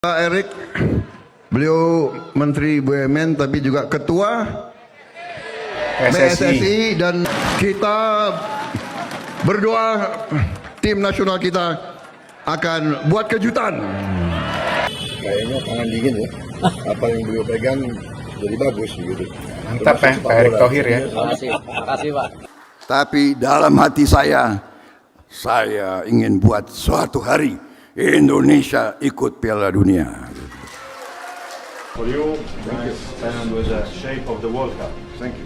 Pak Erik, beliau Menteri BUMN tapi juga Ketua PSSI dan kita berdoa tim nasional kita akan buat kejutan. Kayaknya tangan dingin ya. Apa yang beliau pegang jadi bagus gitu. Mantap ya, Pak Erick Thohir ya. Makasih Pak. Tapi dalam hati saya ingin buat suatu hari Indonesia ikut Piala Dunia. For you, Thailand was the shape of the World Cup. Thank you.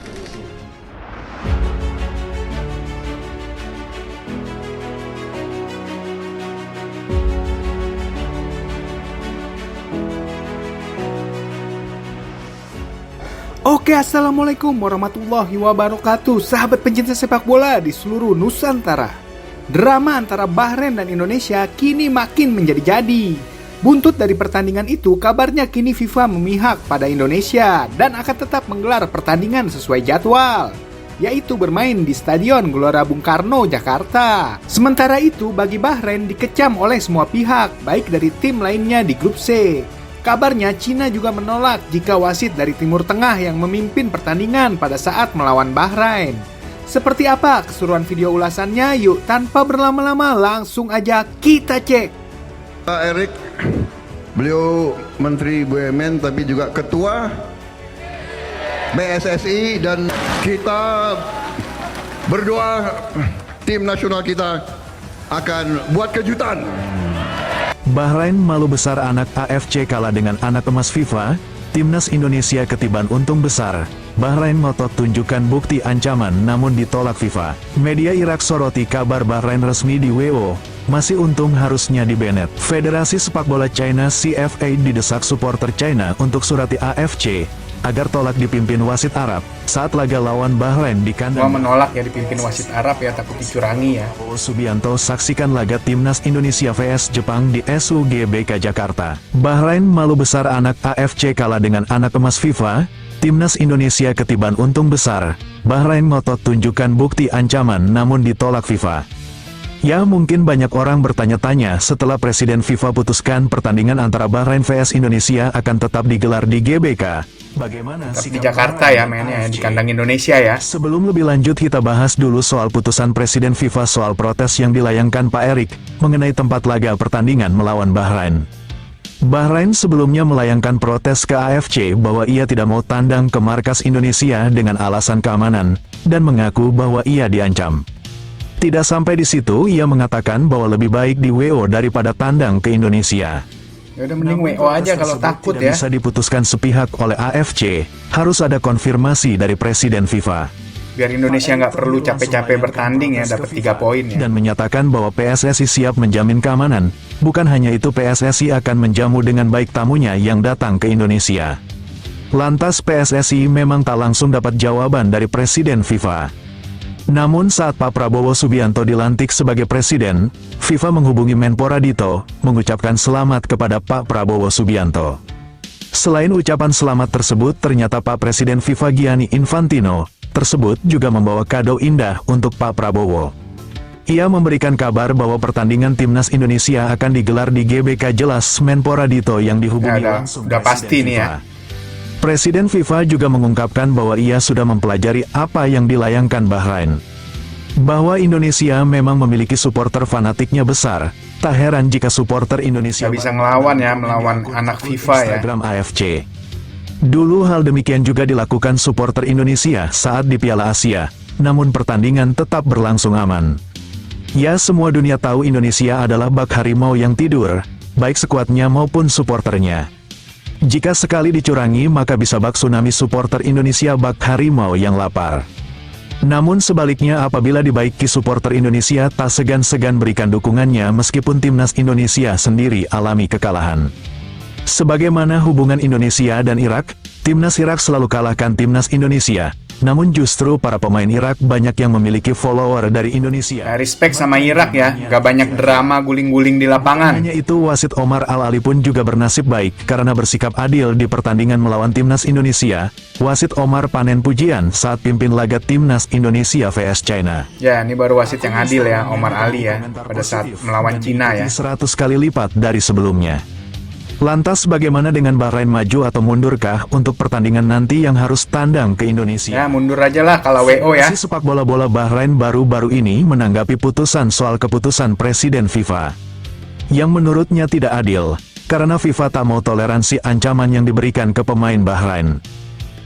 Oke, assalamualaikum warahmatullahi wabarakatuh. Sahabat pencinta sepak bola di seluruh Nusantara. Drama antara Bahrain dan Indonesia kini makin menjadi-jadi. Buntut dari pertandingan itu, kabarnya kini FIFA memihak pada Indonesia dan akan tetap menggelar pertandingan sesuai jadwal, yaitu bermain di Stadion Gelora Bung Karno, Jakarta. Sementara itu, bagi Bahrain dikecam oleh semua pihak, baik dari tim lainnya di grup C. Kabarnya Cina juga menolak jika wasit dari Timur Tengah yang memimpin pertandingan pada saat melawan Bahrain. Seperti apa keseruan video ulasannya? Yuk, tanpa berlama-lama langsung aja kita cek. Pak Erik, beliau Menteri BUMN tapi juga Ketua PSSI dan kita berdoa tim nasional kita akan buat kejutan. Bahrain malu besar, anak AFC kalah dengan anak emas FIFA. Timnas Indonesia ketiban untung besar. Bahrain ngotot tunjukkan bukti ancaman namun ditolak FIFA. Media Irak soroti kabar Bahrain resmi di WO. Masih untung harusnya di-banned. Federasi Sepak Bola China CFA didesak supporter China untuk surati AFC agar tolak dipimpin wasit Arab saat laga lawan Bahrain di kandang. Gua menolak ya dipimpin wasit Arab ya, takut dicurangi ya. Subianto saksikan laga Timnas Indonesia vs Jepang di SUGBK Jakarta. Bahrain malu besar, anak AFC kalah dengan anak emas FIFA. Timnas Indonesia ketiban untung besar. Bahrain ngotot tunjukkan bukti ancaman namun ditolak FIFA. Ya, mungkin banyak orang bertanya-tanya setelah Presiden FIFA putuskan pertandingan antara Bahrain vs Indonesia akan tetap digelar di GBK. Bagaimana Tapi di Jakarta ya mainnya ya, di kandang Indonesia ya. Sebelum lebih lanjut, kita bahas dulu soal putusan Presiden FIFA soal protes yang dilayangkan Pak Erik mengenai tempat laga pertandingan melawan Bahrain. Bahrain sebelumnya melayangkan protes ke AFC bahwa ia tidak mau tandang ke markas Indonesia dengan alasan keamanan dan mengaku bahwa ia diancam. Tidak sampai di situ, ia mengatakan bahwa lebih baik di WO daripada tandang ke Indonesia. Ya udah mending WO aja kalau takut ya. Bisa diputuskan sepihak oleh AFC, harus ada konfirmasi dari Presiden FIFA. Biar Indonesia nggak perlu capek-capek bertanding ya, dapat 3 poin ya. Dan menyatakan bahwa PSSI siap menjamin keamanan. Bukan hanya itu, PSSI akan menjamu dengan baik tamunya yang datang ke Indonesia. Lantas PSSI memang tak langsung dapat jawaban dari Presiden FIFA. Namun saat Pak Prabowo Subianto dilantik sebagai Presiden, FIFA menghubungi Menpora Dito, mengucapkan selamat kepada Pak Prabowo Subianto. Selain ucapan selamat tersebut, ternyata Pak Presiden FIFA Gianni Infantino tersebut juga membawa kado indah untuk Pak Prabowo. Ia memberikan kabar bahwa pertandingan Timnas Indonesia akan digelar di GBK. Jelas Menpora Dito yang dihubungi Ya, langsung udah pasti nih ya. Presiden FIFA juga mengungkapkan bahwa ia sudah mempelajari apa yang dilayangkan Bahrain. Bahwa Indonesia memang memiliki supporter fanatiknya besar. Tak heran jika supporter Indonesia Nggak bisa ngelawan ya, melawan anak FIFA ya. Instagram AFC. Dulu hal demikian juga dilakukan supporter Indonesia saat di Piala Asia. Namun pertandingan tetap berlangsung aman. Ya, semua dunia tahu Indonesia adalah bak harimau yang tidur, baik skuadnya maupun supporternya. Jika sekali dicurangi, maka bisa bak tsunami supporter Indonesia, bak harimau yang lapar. Namun sebaliknya, apabila dibaiki supporter Indonesia tak segan-segan berikan dukungannya meskipun Timnas Indonesia sendiri alami kekalahan. Sebagaimana hubungan Indonesia dan Irak, Timnas Irak selalu kalahkan Timnas Indonesia. Namun justru para pemain Irak banyak yang memiliki follower dari Indonesia. Ya, respect sama Irak ya, nggak banyak drama guling-guling di lapangan. Hanya itu, wasit Omar Al-Ali pun juga bernasib baik karena bersikap adil di pertandingan melawan Timnas Indonesia. Wasit Omar panen pujian saat pimpin laga Timnas Indonesia vs China. Ya, ini baru wasit yang adil ya, Omar Ali ya, pada saat melawan Cina ya. 100 kali lipat dari sebelumnya. Lantas bagaimana dengan Bahrain, maju atau mundurkah untuk pertandingan nanti yang harus tandang ke Indonesia? Ya mundur aja lah kalau WO ya. Federasi Sepak Bola Bahrain baru-baru ini menanggapi putusan soal keputusan Presiden FIFA yang menurutnya tidak adil, karena FIFA tak mau toleransi ancaman yang diberikan ke pemain Bahrain.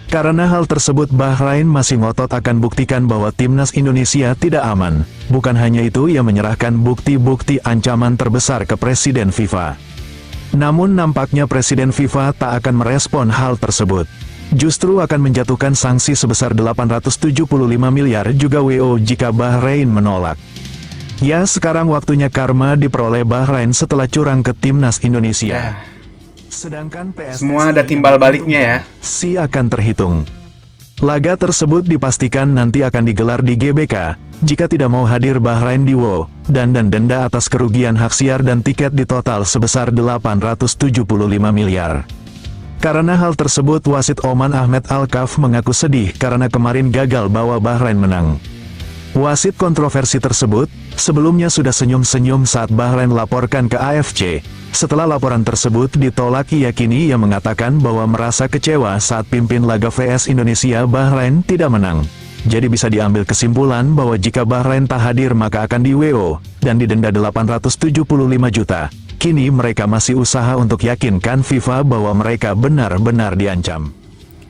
Karena hal tersebut, Bahrain masih ngotot akan buktikan bahwa timnas Indonesia tidak aman. Bukan hanya itu, ia menyerahkan bukti-bukti ancaman terbesar ke Presiden FIFA. Namun nampaknya Presiden FIFA tak akan merespon hal tersebut. Justru akan menjatuhkan sanksi sebesar 875 miliar juga WO jika Bahrain menolak. Ya, sekarang waktunya karma diperoleh Bahrain setelah curang ke timnas Indonesia. Sedangkan PSSI Semua ada timbal baliknya ya. akan terhitung. Laga tersebut dipastikan nanti akan digelar di GBK. Jika tidak mau hadir Bahrain di WO, dan denda atas kerugian hak siar dan tiket di total sebesar 875 miliar. Karena hal tersebut, wasit Oman Ahmed Al-Kaf mengaku sedih karena kemarin gagal bawa Bahrain menang. Wasit kontroversi tersebut sebelumnya sudah senyum-senyum saat Bahrain laporkan ke AFC. Setelah laporan tersebut ditolak, ia mengatakan bahwa merasa kecewa saat pimpin laga VS Indonesia Bahrain tidak menang. Jadi bisa diambil kesimpulan bahwa jika Bahrain tak hadir maka akan di WO dan didenda 875 juta. Kini mereka masih usaha untuk yakinkan FIFA bahwa mereka benar-benar diancam.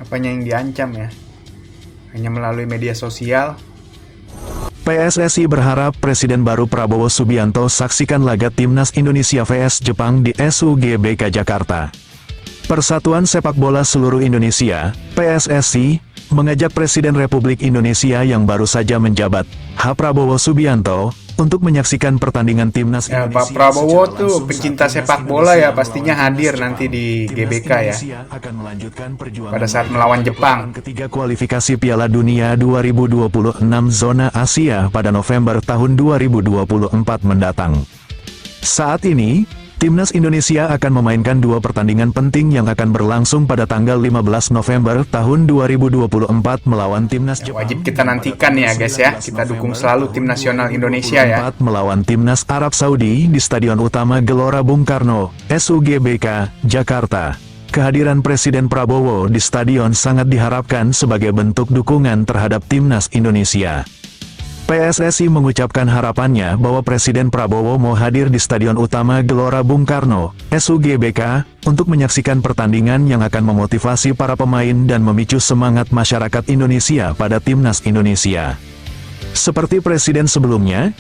Apanya yang diancam ya? Hanya melalui media sosial. PSSI berharap Presiden baru Prabowo Subianto saksikan laga Timnas Indonesia vs Jepang di SUGBK Jakarta. Persatuan Sepak Bola Seluruh Indonesia, PSSI, mengajak Presiden Republik Indonesia yang baru saja menjabat, H. Prabowo Subianto, untuk menyaksikan pertandingan Timnas Ya, Indonesia. Pak Prabowo secara tuh langsung pecinta saat sepak menyaksikan bola ya, Timnas pastinya hadir Indonesia. nanti di Timnas GBK ya. Indonesia akan melanjutkan perjuangan Pada saat mereka melawan pada Jepang. putaran ketiga kualifikasi Piala Dunia 2026 zona Asia pada November tahun 2024 mendatang. Saat ini, Timnas Indonesia akan memainkan dua pertandingan penting yang akan berlangsung pada tanggal 15 November tahun 2024 melawan Timnas Jepang. Wajib kita nantikan ya guys ya. Kita dukung selalu tim nasional Indonesia ya. Melawan Timnas Arab Saudi di Stadion Utama Gelora Bung Karno, SUGBK, Jakarta. Kehadiran Presiden Prabowo di stadion sangat diharapkan sebagai bentuk dukungan terhadap Timnas Indonesia. PSSI mengucapkan harapannya bahwa Presiden Prabowo mau hadir di Stadion Utama Gelora Bung Karno, SUGBK, untuk menyaksikan pertandingan yang akan memotivasi para pemain dan memicu semangat masyarakat Indonesia pada Timnas Indonesia. Seperti Presiden sebelumnya,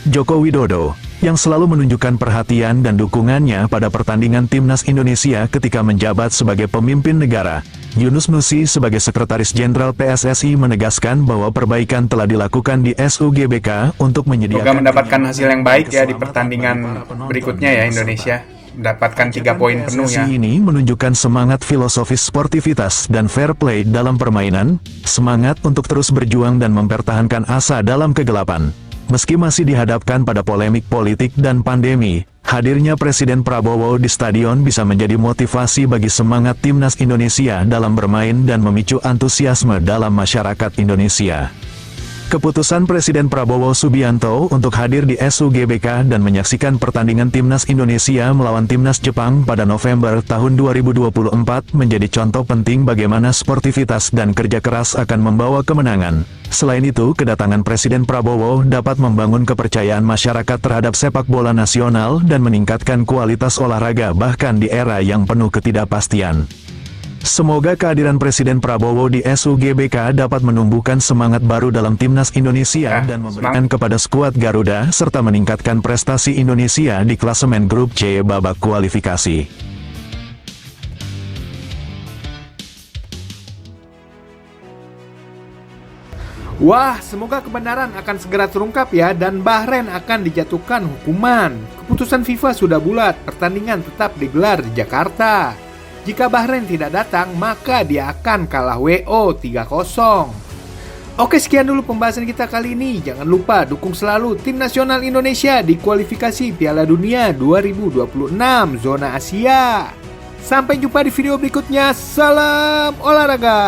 Joko Widodo, yang selalu menunjukkan perhatian dan dukungannya pada pertandingan Timnas Indonesia ketika menjabat sebagai pemimpin negara. Yunus Nusi sebagai Sekretaris Jenderal PSSI menegaskan bahwa perbaikan telah dilakukan di SUGBK untuk menyediakan... Semoga mendapatkan hasil yang baik ya di pertandingan berikutnya ya Indonesia. Mendapatkan 3 poin penuh ya. PSSI ini menunjukkan semangat filosofis sportivitas dan fair play dalam permainan, semangat untuk terus berjuang dan mempertahankan asa dalam kegelapan. Meski masih dihadapkan pada polemik politik dan pandemi, hadirnya Presiden Prabowo di stadion bisa menjadi motivasi bagi semangat Timnas Indonesia dalam bermain dan memicu antusiasme dalam masyarakat Indonesia. Keputusan Presiden Prabowo Subianto untuk hadir di SUGBK dan menyaksikan pertandingan Timnas Indonesia melawan Timnas Jepang pada November tahun 2024 menjadi contoh penting bagaimana sportivitas dan kerja keras akan membawa kemenangan. Selain itu, kedatangan Presiden Prabowo dapat membangun kepercayaan masyarakat terhadap sepak bola nasional dan meningkatkan kualitas olahraga bahkan di era yang penuh ketidakpastian. Semoga kehadiran Presiden Prabowo di SUGBK dapat menumbuhkan semangat baru dalam Timnas Indonesia dan memberikan kepada skuad Garuda serta meningkatkan prestasi Indonesia di klasemen grup C babak kualifikasi. Wah, semoga kebenaran akan segera terungkap ya dan Bahrain akan dijatuhkan hukuman. Keputusan FIFA sudah bulat, pertandingan tetap digelar di Jakarta. Jika Bahrain tidak datang, maka dia akan kalah WO 3-0. Oke, sekian dulu pembahasan kita kali ini. Jangan lupa dukung selalu tim nasional Indonesia di kualifikasi Piala Dunia 2026 zona Asia. Sampai jumpa di video berikutnya. Salam olahraga.